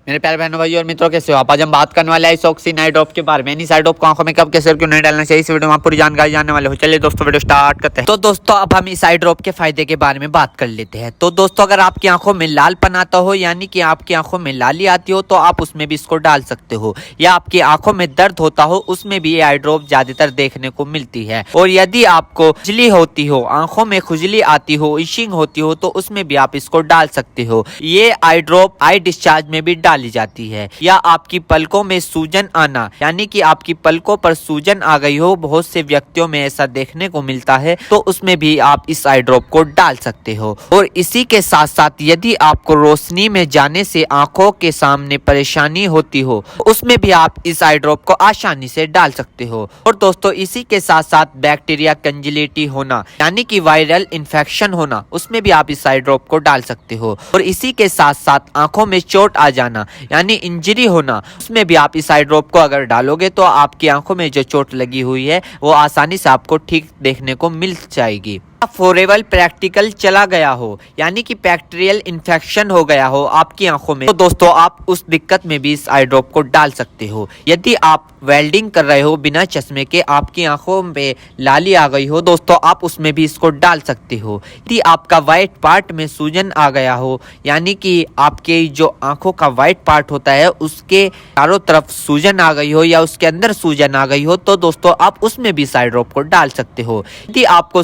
मेरे प्यारे बहनों भाइयों और मित्रों, कैसे हो आप? आज हम बात करने वाले हैं इस ऑक्सीन आई ड्रॉप के बारे में। इस आई ड्रॉप को आंखों में कब, कैसे और क्यों नहीं डालना चाहिए, इस वीडियो में आप पूरी जानकारी जानने वाले हो। चलिए दोस्तों वीडियो स्टार्ट करते हैं। तो दोस्तों अब हम इस आई ड्रॉप के फायदे के बारे में बात कर लेते हैं। तो दोस्तों अगर आपकी आंखों में लालपन आता हो, यानी कि आपकी आंखों में लाली आती हो, तो आप उसमें भी इसको डाल सकते हो। या आपकी आंखों में दर्द होता हो, उसमें भी ये आई ड्रॉप ज्यादातर देखने को मिलती है। और यदि आपको खुजली होती हो, आंखों में खुजली आती हो, इशिंग होती हो, तो उसमें भी आप इसको डाल सकते हो। ये आई ड्रॉप आई डिस्चार्ज में भी डाली जाती है। या आपकी पलकों में सूजन आना, यानी कि आपकी पलकों पर सूजन आ गई हो, बहुत से व्यक्तियों में ऐसा देखने को मिलता है, तो उसमें भी आप इस आई ड्रॉप को डाल सकते हो। और इसी के साथ साथ यदि आपको रोशनी में जाने से आंखों के सामने परेशानी होती हो, उसमें भी आप इस आई ड्रॉप को आसानी से डाल सकते हो। और दोस्तों इसी के साथ साथ बैक्टीरिया कंजिलिटी होना, यानी कि वायरल इन्फेक्शन होना, उसमें भी आप इस आई ड्रॉप को डाल सकते हो। और इसी के साथ साथ आंखों में चोट आ जाना, यानी इंजरी होना, उसमें भी आप इस आई ड्रॉप को अगर डालोगे तो आपकी आंखों में जो चोट लगी हुई है वो आसानी से आपको ठीक देखने को मिल जाएगी। फॉरेबल प्रैक्टिकल चला गया हो, यानी कि बैक्टीरियल इन्फेक्शन हो गया हो आपकी आंखों में, तो दोस्तों आप उस दिक्कत में भी इस आई ड्रॉप को डाल सकते हो। यदि आप वेल्डिंग कर रहे हो बिना चश्मे के, आपकी आंखों में लाली आ गई हो, दोस्तों आप उसमें भी इसको डाल सकते हो। यदि आपका व्हाइट पार्ट में सूजन आ गया हो, यानी कि आपके जो आंखों का व्हाइट पार्ट होता है उसके चारों तरफ सूजन आ गई हो या उसके अंदर सूजन आ गई हो, तो दोस्तों आप उसमें भी इस आई ड्रॉप को डाल सकते हो। यदि आपको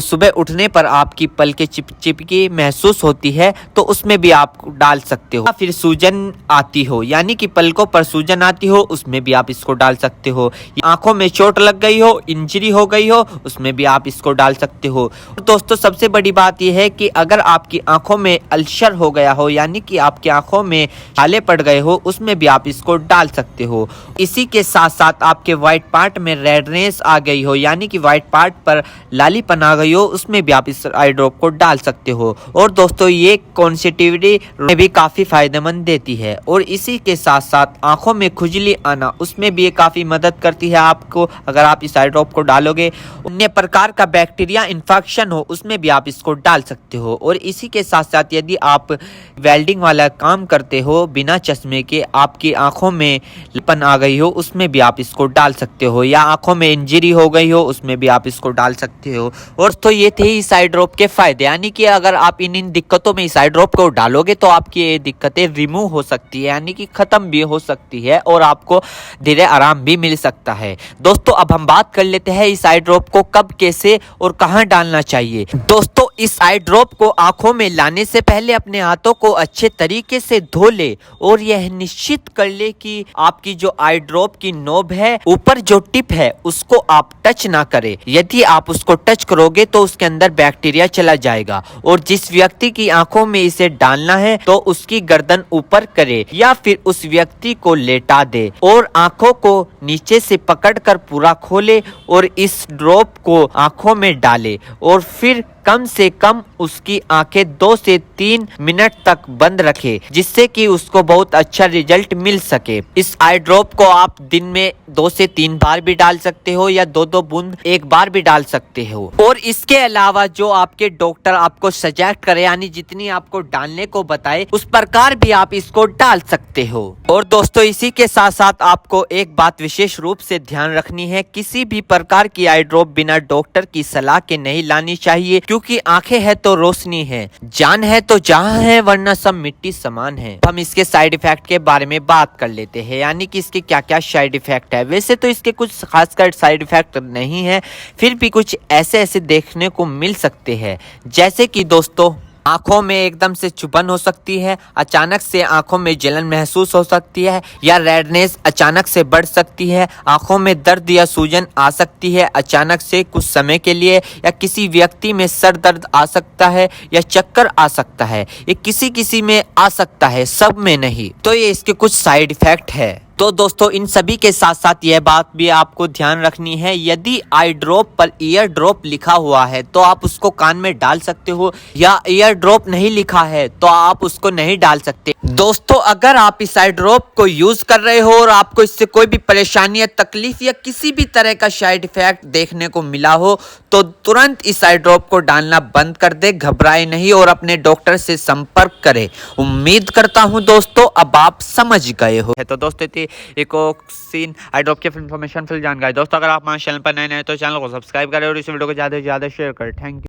सुबह उठने पर आपकी पलकें चिपचिपकी महसूस होती है, तो उसमें भी आप डाल सकते हो। फिर सूजन आती हो, यानी कि पलकों पर सूजन आती हो, उसमें भी आप इसको डाल सकते हो। आंखों में चोट लग गई हो, इंजरी हो गई हो, उसमें भी आप इसको डाल सकते हो। दोस्तों सबसे बड़ी बात यह है कि अगर आपकी आंखों में अल्सर हो गया हो, यानी कि आपकी आंखों में छाले पड़ गए हो, उसमें भी आप इसको डाल सकते हो। इसी के साथ साथ आपके व्हाइट पार्ट में रेडनेस आ गई हो, यानी कि व्हाइट पार्ट पर लालीपन आ गई हो, उसमें भी आप इस आई ड्रॉप को डाल सकते हो। और दोस्तों ये कॉन्सेटिविटी में भी काफी फायदेमंद देती है। और इसी के साथ साथ आंखों में खुजली आना, उसमें भी ये काफी मदद करती है आपको। अगर आप इस आई ड्रॉप को डालोगे, अन्य प्रकार का बैक्टीरिया इन्फेक्शन हो, उसमें भी आप इसको डाल सकते हो। और इसी के साथ साथ यदि आप वेल्डिंग वाला काम करते हो बिना चश्मे के, आपकी आंखों में लालीपन आ गई हो, उसमें भी आप इसको डाल सकते हो। या आंखों में इंजरी हो गई हो, उसमें भी आप इसको डाल सकते हो। और तो ये थे इस आई ड्रॉप के फायदे, यानी कि अगर आप इन दिक्कतों में इस आई ड्रॉप को डालोगे तो आपकी ये दिक्कतें रिमूव हो सकती है, यानी कि खत्म भी हो सकती है और आपको धीरे आराम भी मिल सकता है। दोस्तों अब हम बात कर लेते हैं इस आई ड्रॉप को कब, कैसे और कहां डालना चाहिए। दोस्तों इस आई ड्रॉप को आंखों में लाने से पहले अपने हाथों को अच्छे तरीके से धो ले और यह निश्चित कर ले कि आपकी जो आई ड्रॉप की नोब है, ऊपर जो टिप है, उसको आप टच ना करें। यदि आप उसको टच करोगे तो उसके अंदर बैक्टीरिया चला जाएगा। और जिस व्यक्ति की आंखों में इसे डालना है तो उसकी गर्दन ऊपर करे या फिर उस व्यक्ति को लेटा दे और आंखों को नीचे से पकड़कर पूरा खोले और इस ड्रॉप को आंखों में डाले और फिर कम से कम उसकी आंखें 2 से 3 मिनट तक बंद रखे, जिससे कि उसको बहुत अच्छा रिजल्ट मिल सके। इस आई ड्रॉप को आप दिन में 2 से 3 बार भी डाल सकते हो या 2-2 बूंद एक बार भी डाल सकते हो। और इसके अलावा जो आपके डॉक्टर आपको सजेस्ट करे, यानी जितनी आपको डालने को बताए, उस प्रकार भी आप इसको डाल सकते हो। और दोस्तों इसी के साथ साथ आपको एक बात विशेष रूप से ध्यान रखनी है, किसी भी प्रकार की आई ड्रॉप बिना डॉक्टर की सलाह के नहीं लानी चाहिए, क्योंकि आंखें है तो रोशनी है, जान है तो जहां है, वरना सब मिट्टी समान है। हम इसके साइड इफेक्ट के बारे में बात कर लेते हैं, यानी कि इसके क्या क्या साइड इफेक्ट है। वैसे तो इसके कुछ खासकर साइड इफेक्ट नहीं है, फिर भी कुछ ऐसे देखने को मिल सकते हैं, जैसे कि दोस्तों आंखों में एकदम से चुभन हो सकती है, अचानक से आंखों में जलन महसूस हो सकती है, या रेडनेस अचानक से बढ़ सकती है, आंखों में दर्द या सूजन आ सकती है अचानक से कुछ समय के लिए, या किसी व्यक्ति में सर दर्द आ सकता है या चक्कर आ सकता है। ये किसी किसी में आ सकता है, सब में नहीं। तो ये इसके कुछ साइड इफेक्ट है। तो दोस्तों इन सभी के साथ साथ यह बात भी आपको ध्यान रखनी है, यदि आई ड्रॉप पर ईयर ड्रॉप लिखा हुआ है तो आप उसको कान में डाल सकते हो, या ईयर ड्रॉप नहीं लिखा है तो आप उसको नहीं डाल सकते। दोस्तों अगर आप इस आई ड्रॉप को यूज कर रहे हो और आपको इससे कोई भी परेशानी या तकलीफ या किसी भी तरह का साइड इफेक्ट देखने को मिला हो तो तुरंत इस आई ड्रॉप को डालना बंद कर दे, घबराए नहीं और अपने डॉक्टर से संपर्क करें। उम्मीद करता हूं दोस्तों अब आप समझ गए हो। तो दोस्तों एक सीन आई ड्रॉप की इन्फॉर्मेशन फिल जानकारी। दोस्तों अगर आप हमारे चैनल पर नए तो चैनल को सब्सक्राइब करें और इस वीडियो को ज़्यादा से ज़्यादा शेयर करें। Thank you.